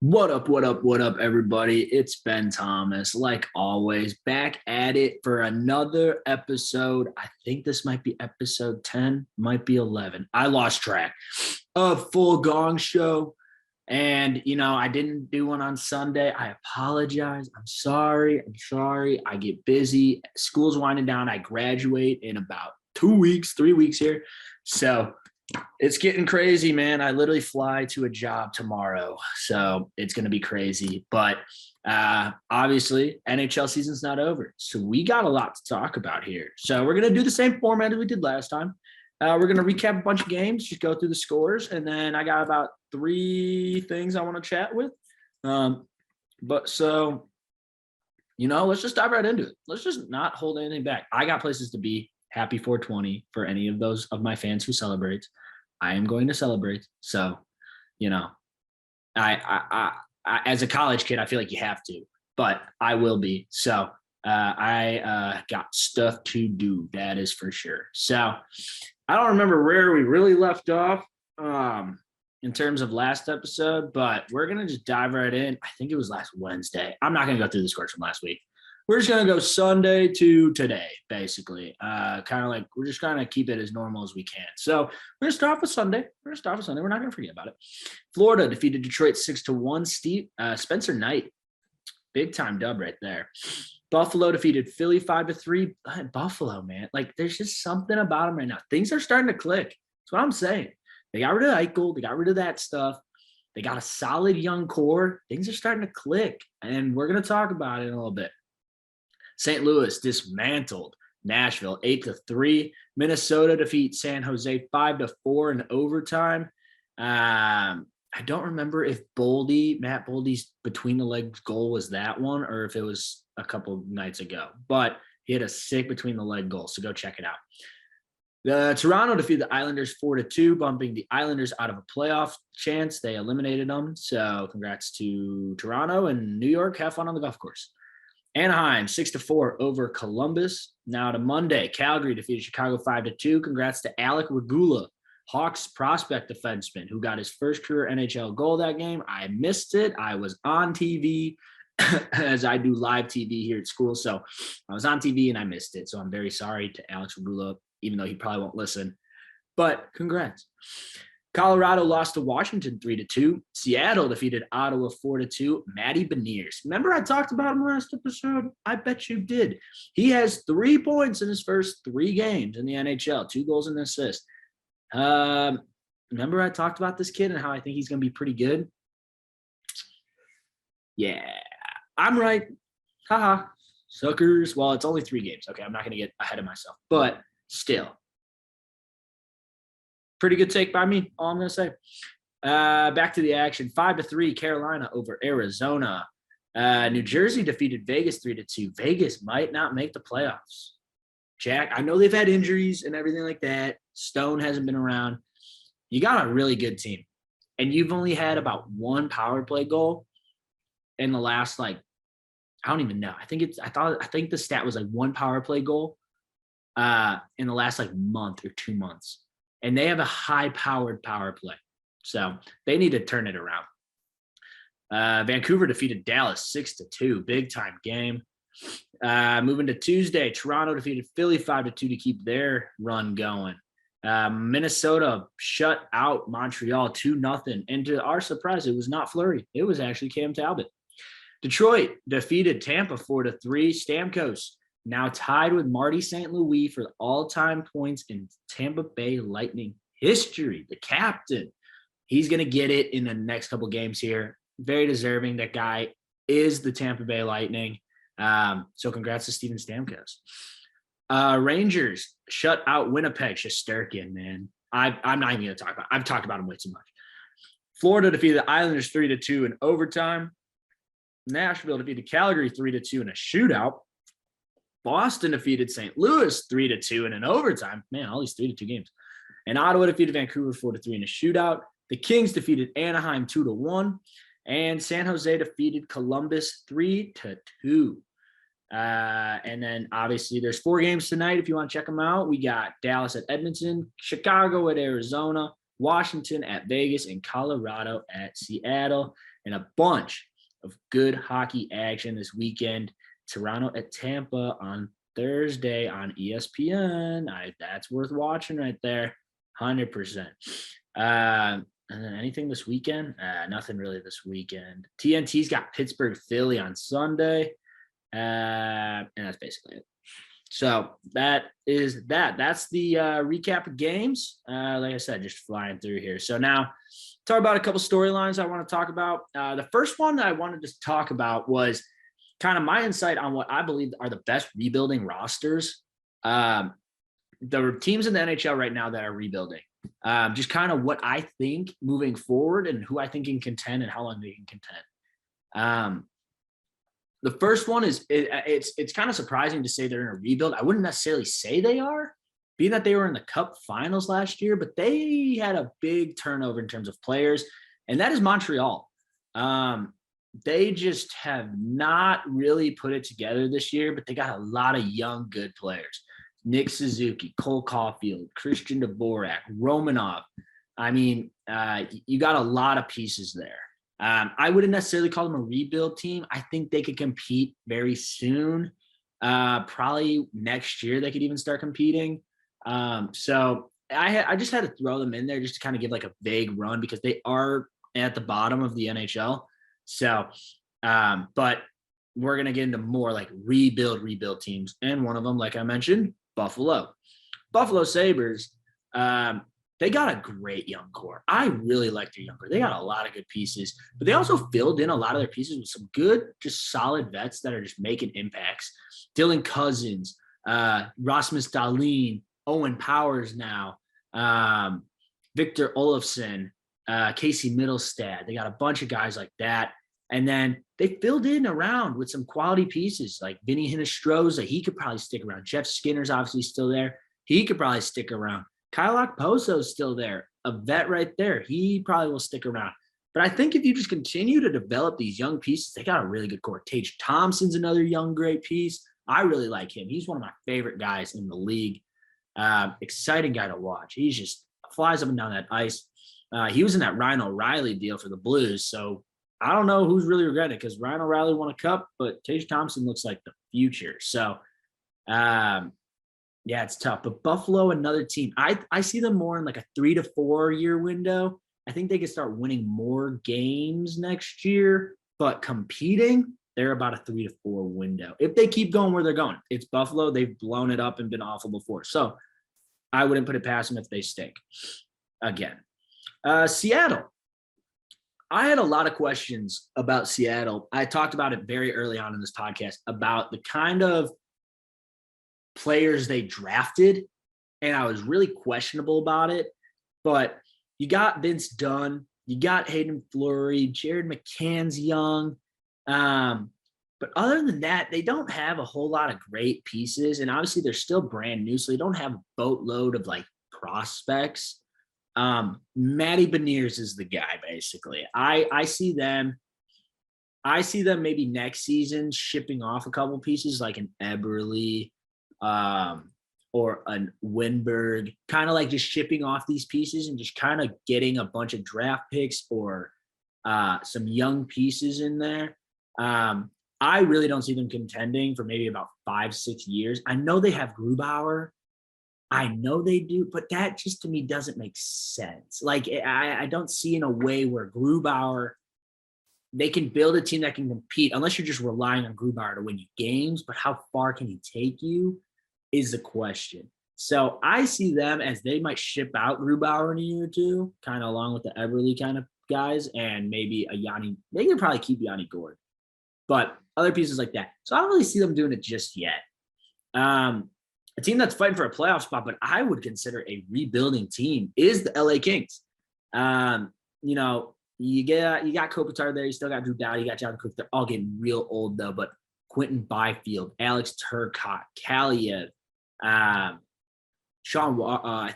What up, everybody? It's Ben Thomas, like always, back at it for another episode. I think this might be episode 10, might be 11. I lost track of Full Gongshow. And, I didn't do one on Sunday. I apologize. I'm sorry. I get busy. School's winding down. I graduate in about 2 weeks, 3 weeks here. So it's getting crazy, man. I literally fly to a job tomorrow. So it's going to be crazy. But obviously, NHL season's not over. So we got a lot to talk about here. So we're going to do the same format as we did last time. We're going to recap a bunch of games, just go through the scores. And then I got about 3 things I want to chat with. Let's just dive right into it. Let's just not hold anything back. I got places to be. Happy 420 for any of those of my fans who celebrate. I am going to celebrate. So, I as a college kid, I feel like you have to, but I will be. So I got stuff to do. That is for sure. So I don't remember where we really left off in terms of last episode, but we're going to just dive right in. I think it was last Wednesday. I'm not going to go through the scores from last week. We're just going to go Sunday to today, basically. We're just trying to keep it as normal as we can. So we're going to start off with Sunday. We're not going to forget about it. Florida defeated Detroit 6-1. Spencer Knight, big time dub right there. Buffalo defeated Philly 5-3. Buffalo, man, there's just something about them right now. Things are starting to click. That's what I'm saying. They got rid of Eichel. They got rid of that stuff. They got a solid young core. Things are starting to click, and we're going to talk about it in a little bit. St. Louis dismantled Nashville 8-3. Minnesota defeats San Jose 5-4 in overtime. I don't remember if Matt Boldy's between the legs goal was that one or if it was a couple nights ago, but he had a sick between the leg goal. So go check it out. The Toronto defeated the Islanders 4-2, bumping the Islanders out of a playoff chance. They eliminated them. So congrats to Toronto, and New York. Have fun on the golf course. Anaheim 6-4 over Columbus. Now to Monday, Calgary defeated Chicago 5-2. Congrats to Alec Regula, Hawks prospect defenseman, who got his first career NHL goal that game. I missed it. I was on TV as I do live TV here at school. So I was on TV and I missed it. So I'm very sorry to Alex Regula, even though he probably won't listen. But congrats. Colorado lost to Washington 3-2. Seattle defeated Ottawa 4-2. Matty Beniers. Remember I talked about him last episode? I bet you did. He has 3 points in his first 3 games in the NHL, 2 goals and an assist. Remember I talked about this kid and how I think he's going to be pretty good? Yeah, I'm right. Haha. Suckers. Well, it's only 3 games. Okay, I'm not going to get ahead of myself. But still. Pretty good take by me, all I'm going to say. Back to the action. 5-3 Carolina over Arizona. New Jersey defeated Vegas 3-2. Vegas might not make the playoffs. Jack, I know they've had injuries and everything like that. Stone hasn't been around. You got a really good team. And you've only had about 1 power play goal in the last, I don't even know. I think the stat was 1 power play goal in the last month or 2 months. And they have a high-powered power play. So they need to turn it around. Vancouver defeated Dallas 6-2. Big-time game. Moving to Tuesday, Toronto defeated Philly 5-2 to keep their run going. Minnesota shut out Montreal 2-0. And to our surprise, it was not Fleury. It was actually Cam Talbot. Detroit defeated Tampa 4-3. Stamkos now tied with Marty St. Louis for all-time points in Tampa Bay Lightning history. The captain, he's going to get it in the next couple games here. Very deserving. That guy is the Tampa Bay Lightning. So congrats to Steven Stamkos. Rangers shut out Winnipeg. Shesterkin, man. I'm not even going to talk about it. I've talked about him way too much. Florida defeated the Islanders 3-2 in overtime. Nashville defeated Calgary 3-2 in a shootout. Boston defeated St. Louis 3-2 in an overtime. Man, all these 3-2 games. And Ottawa defeated Vancouver 4-3 in a shootout. The Kings defeated Anaheim 2-1. And San Jose defeated Columbus 3-2. And then obviously there's 4 games tonight if you want to check them out. We got Dallas at Edmonton, Chicago at Arizona, Washington at Vegas, and Colorado at Seattle. and a bunch of good hockey action this weekend. Toronto at Tampa on Thursday on ESPN. That's worth watching right there, 100%. And then anything this weekend? Nothing really this weekend. TNT's got Pittsburgh Philly on Sunday. And that's basically it. So that is that. That's the recap of games. Like I said, just flying through here. So now talk about a couple storylines I want to talk about. The first one that I wanted to talk about was kind of my insight on what I believe are the best rebuilding rosters. The teams in the NHL right now that are rebuilding. Just kind of what I think moving forward and who I think can contend and how long they can contend. The first one is it's kind of surprising to say they're in a rebuild. I wouldn't necessarily say they are, being that they were in the Cup Finals last year, but they had a big turnover in terms of players, and that is Montreal. They just have not really put it together this year, but they got a lot of young, good players. Nick Suzuki, Cole Caulfield, Christian Dvorak, Romanov. I mean, you got a lot of pieces there. I wouldn't necessarily call them a rebuild team. I think they could compete very soon. Probably next year they could even start competing. So I just had to throw them in there just to kind of give like a vague run because they are at the bottom of the NHL. So, but we're going to get into more like rebuild teams. And one of them, like I mentioned, Buffalo Sabres. They got a great young core. I really like their young core. They got a lot of good pieces, but they also filled in a lot of their pieces with some good, just solid vets that are just making impacts. Dylan Cousins, Rasmus Dahlin, Owen Powers now, Victor Olofsson, Casey Middlestad. They got a bunch of guys like that. And then they filled in around with some quality pieces like Vinny Hinostroza. He could probably stick around. Jeff Skinner's obviously still there. He could probably stick around. Kyle Okposo's still there, a vet right there. He probably will stick around. But I think if you just continue to develop these young pieces, they got a really good core. Tage Thompson's another young, great piece. I really like him. He's one of my favorite guys in the league. Exciting guy to watch. He just flies up and down that ice. He was in that Ryan O'Reilly deal for the Blues. So I don't know who's really regretting it because Ryan O'Reilly won a cup, but Tage Thompson looks like the future. So, yeah, it's tough. But Buffalo, another team. I see them more in like a 3 to 4 year window. I think they could start winning more games next year, but competing, they're about a 3 to 4 window. If they keep going where they're going, it's Buffalo. They've blown it up and been awful before. So I wouldn't put it past them if they stink again. Seattle. I had a lot of questions about Seattle. I talked about it very early on in this podcast about the kind of players they drafted, and I was really questionable about it. But you got Vince Dunn, you got Hayden Fleury, Jared McCann's young. But other than that, they don't have a whole lot of great pieces. And obviously they're still brand new, so they don't have a boatload of like prospects. Matty Beniers is the guy, basically. I see them maybe next season shipping off a couple pieces like an Eberle, or an Winberg, kind of like just shipping off these pieces and just kind of getting a bunch of draft picks or some young pieces in there. I really don't see them contending for maybe about 5-6 years. I know they have Grubauer. I know they do, but that just to me doesn't make sense. Like I don't see in a way where Grubauer, they can build a team that can compete unless you're just relying on Grubauer to win you games, but how far can he take you is the question. So I see them as they might ship out Grubauer in a year or two, kind of along with the Eberle kind of guys, and maybe a Yanni. They can probably keep Yanni Gord, but other pieces like that. So I don't really see them doing it just yet. A team that's fighting for a playoff spot, but I would consider a rebuilding team, is the LA Kings. You know, you got Kopitar there, you still got Drew Doughty, you got John Cook. They're all getting real old though, but Quentin Byfield, Alex Turcotte, Kaliev, I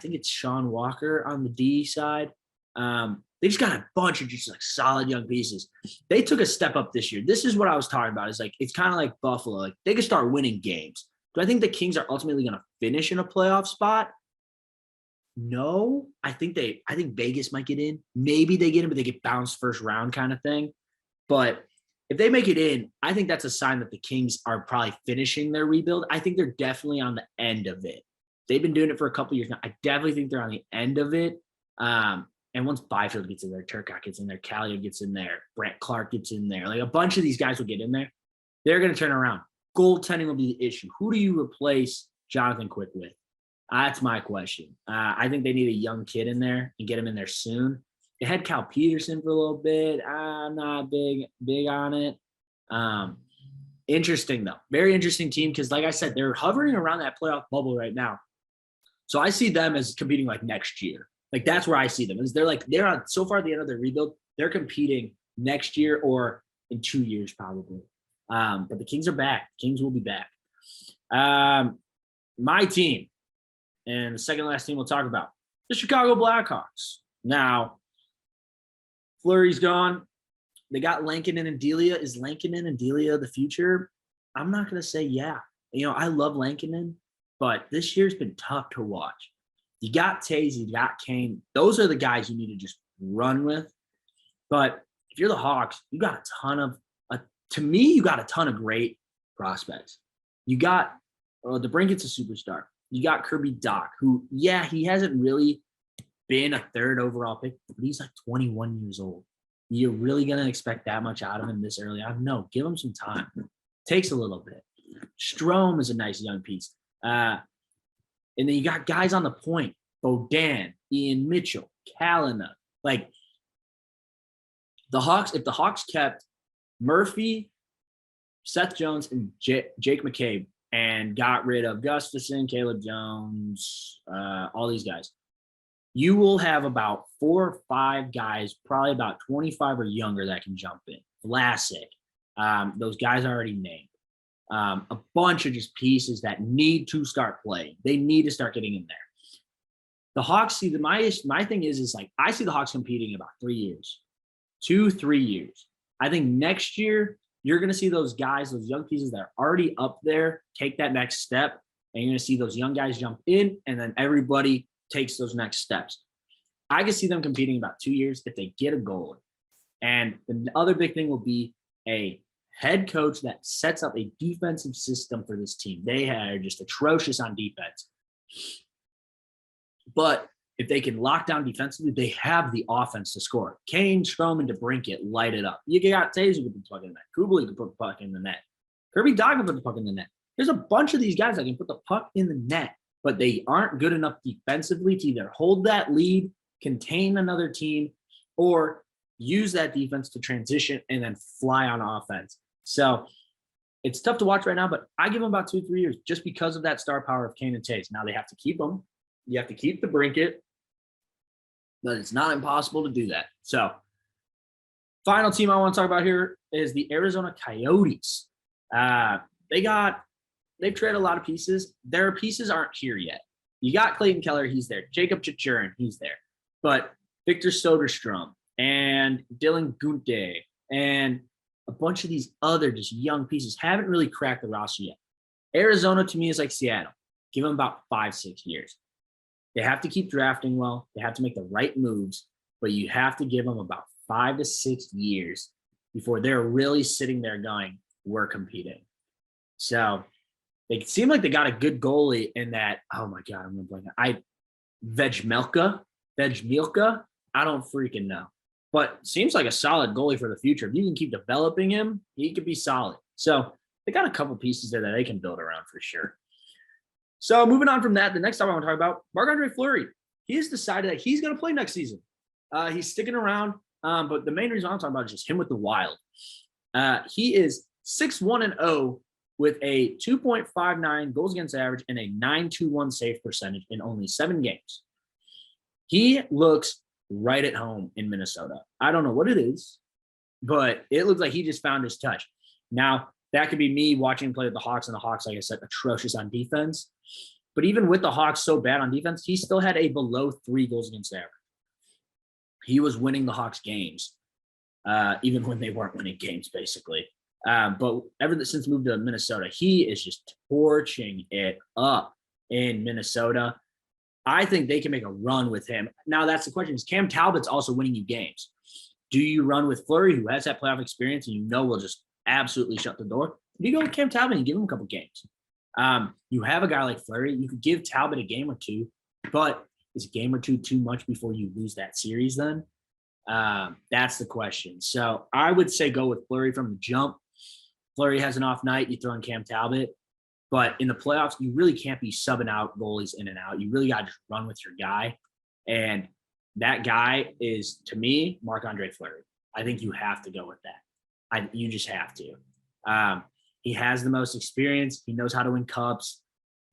think it's Sean Walker on the D side. They just got a bunch of just like solid young pieces. They took a step up this year. This is what I was talking about. It's like, it's kind of like Buffalo. Like they could start winning games. Do I think the Kings are ultimately going to finish in a playoff spot? No. I think Vegas might get in. Maybe they get in, but they get bounced first round kind of thing. But if they make it in, I think that's a sign that the Kings are probably finishing their rebuild. I think they're definitely on the end of it. They've been doing it for a couple years now. I definitely think they're on the end of it. And once Byfield gets in there, Turcotte gets in there, Kallio gets in there, Brant Clark gets in there, like a bunch of these guys will get in there. They're going to turn around. Goaltending will be the issue. Who do you replace Jonathan Quick with? That's my question. I think they need a young kid in there and get him in there soon. They had Cal Peterson for a little bit. I'm not big on it. Interesting, though. Very interesting team because, like I said, they're hovering around that playoff bubble right now. So I see them as competing like next year. Like that's where I see them. Is they're on so far at the end of their rebuild. They're competing next year or in 2 years probably. But the Kings are back. Kings will be back. My team and the second last team we'll talk about, the Chicago Blackhawks. Now, Fleury's gone. They got Lankinen and Delia. Is Lankinen and Delia the future? I'm not going to say yeah. I love Lankinen, but this year's been tough to watch. You got Taves, you got Kane. Those are the guys you need to just run with. But if you're the Hawks, you got you got a ton of great prospects. You got DeBrincat's a superstar. You got Kirby Dach, who, yeah, he hasn't really been a third overall pick, but he's like 21 years old. You're really going to expect that much out of him this early on? No, give him some time. Takes a little bit. Strome is a nice young piece. And then you got guys on the point, Bodan, Ian Mitchell, Kalina. Like the Hawks, if the Hawks kept Murphy, Seth Jones, and Jake McCabe and got rid of Gustafson, Caleb Jones, all these guys, you will have about 4 or 5 guys, probably about 25 or younger that can jump in. Vlasic, those guys are already named. A bunch of just pieces that need to start playing. They need to start getting in there. The Hawks see my thing is like I see the Hawks competing in about 3 years, 2-3 years. I think next year you're going to see those guys, those young pieces that are already up there, take that next step, and you're going to see those young guys jump in, and then everybody takes those next steps. I can see them competing about 2 years if they get a goalie. And the other big thing will be a head coach that sets up a defensive system for this team. They are just atrocious on defense. But if they can lock down defensively, they have the offense to score. Kane, Strome, and DeBrincat light it up. You got Taves who can put the puck in the net. Kubel can put the puck in the net. Kirby Dach can put the puck in the net. There's a bunch of these guys that can put the puck in the net, but they aren't good enough defensively to either hold that lead, contain another team, or use that defense to transition and then fly on offense. So it's tough to watch right now, but I give them about 2-3 years just because of that star power of Kane and Taves. Now they have to keep them. You have to keep DeBrincat, but it's not impossible to do that. So final team I want to talk about here is the Arizona Coyotes. They've traded a lot of pieces. Their pieces aren't here yet. You got Clayton Keller, he's there. Jacob Chichurin, he's there. But Victor Soderstrom and Dylan Guente and a bunch of these other just young pieces haven't really cracked the roster yet. Arizona to me is like Seattle. Give them about 5-6 years. They have to keep drafting well. They have to make the right moves, but you have to give them about 5 to 6 years before they're really sitting there going, we're competing. So they seem like they got a good goalie in that. Oh my God, I'm going to blank. Vejmelka. I don't freaking know. But seems like a solid goalie for the future. If you can keep developing him, he could be solid. So they got a couple pieces there that they can build around for sure. So moving on from that, the next time I want to talk about Marc-Andre Fleury. He has decided that he's going to play next season. He's sticking around, but the main reason I'm talking about is just him with the Wild. He is 6-1-0 with a 2.59 goals against average and a 921 save percentage in only 7 games. He looks right at home in Minnesota. I don't know what it is, but it looks like he just found his touch. Now, that could be me watching him play with the Hawks, and the Hawks, like I said, atrocious on defense. But even with the Hawks so bad on defense, he still had a below 3 goals against average. He was winning the Hawks games, even when they weren't winning games, basically. But ever since moved to Minnesota, he is just torching it up in Minnesota. I think they can make a run with him. Now, that's the question. Is Cam Talbot's also winning you games. Do you run with Fleury, who has that playoff experience and will just absolutely shut the door? Do you go with Cam Talbot and give him a couple games? You have a guy like Fleury. You could give Talbot a game or two, but is a game or two too much before you lose that series then? That's the question. So I would say go with Fleury from the jump. Fleury has an off night, you throw in Cam Talbot. But in the playoffs, you really can't be subbing out goalies in and out. You really got to just run with your guy. And that guy is, to me, Marc-Andre Fleury. I think you have to go with that. You just have to. He has the most experience. He knows how to win cups.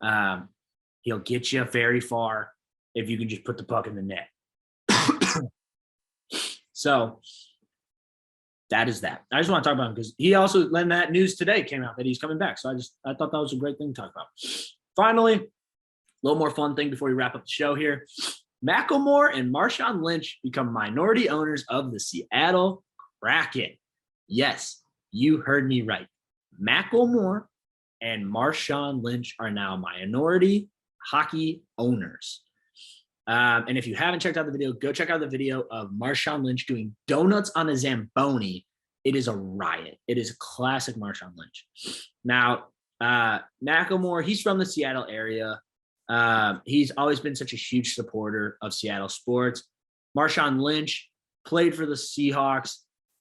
He'll get you very far if you can just put the puck in the net. So that is that. I just want to talk about him because he also, when that news today came out that he's coming back. So I thought that was a great thing to talk about. Finally, a little more fun thing before we wrap up the show here. Macklemore and Marshawn Lynch become minority owners of the Seattle Kraken. Yes, you heard me right. Macklemore and Marshawn Lynch are now minority hockey owners. And if you haven't checked out the video, go check out the video of Marshawn Lynch doing donuts on a Zamboni. It is a riot. It is a classic Marshawn Lynch. Now, Macklemore, he's from the Seattle area. He's always been such a huge supporter of Seattle sports. Marshawn Lynch played for the Seahawks,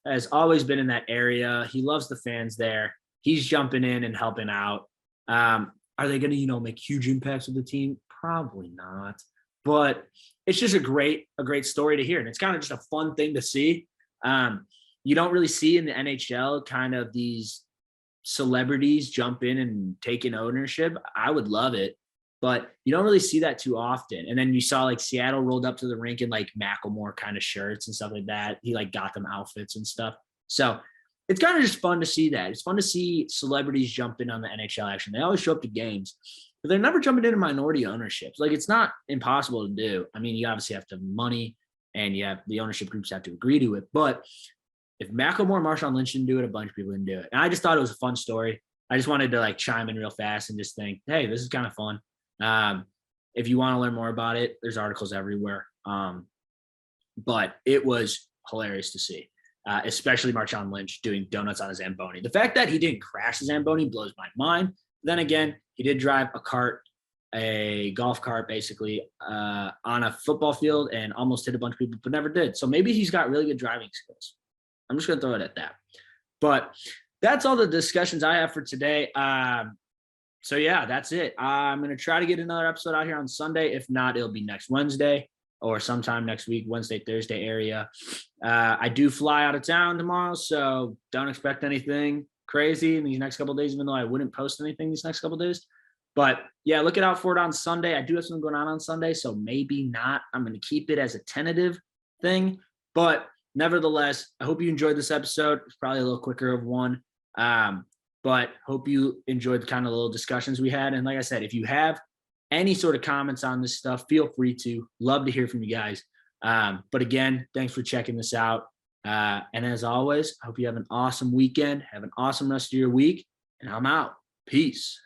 has always been in that area. He loves the fans there. He's jumping in and helping out. Are they going to, make huge impacts with the team? Probably not. But it's just a great story to hear. And it's kind of just a fun thing to see. You don't really see in the NHL kind of these celebrities jump in and taking ownership. I would love it, but you don't really see that too often. And then you saw like Seattle rolled up to the rink in like Macklemore kind of shirts and stuff like that. He like got them outfits and stuff. So it's kind of just fun to see that. It's fun to see celebrities jump in on the NHL action. They always show up to games, but they're never jumping into minority ownerships. Like, it's not impossible to do. I mean, you obviously have to have money and the ownership groups have to agree to it. But if Macklemore and Marshawn Lynch didn't do it, a bunch of people didn't do it. And I just thought it was a fun story. I just wanted to like chime in real fast and just think, hey, this is kind of fun. If you want to learn more about it, there's articles everywhere. But it was hilarious to see. Especially Marshawn Lynch doing donuts on a Zamboni. The fact that he didn't crash the Zamboni blows my mind. Then again, he did drive a golf cart, basically, on a football field and almost hit a bunch of people, but never did. So maybe he's got really good driving skills. I'm just going to throw it at that. But that's all the discussions I have for today. So, yeah, that's it. I'm going to try to get another episode out here on Sunday. If not, it'll be next Wednesday or sometime next week, Wednesday, Thursday area. I do fly out of town tomorrow, so don't expect anything crazy in these next couple of days, even though I wouldn't post anything these next couple of days. But, yeah, look out for it on Sunday. I do have something going on Sunday, so maybe not. I'm going to keep it as a tentative thing. But nevertheless, I hope you enjoyed this episode. It's probably a little quicker of one. But hope you enjoyed the kind of little discussions we had. And like I said, if you have any sort of comments on this stuff, feel free to. Love to hear from you guys. But again, thanks for checking this out. And as always, I hope you have an awesome weekend. Have an awesome rest of your week. And I'm out. Peace.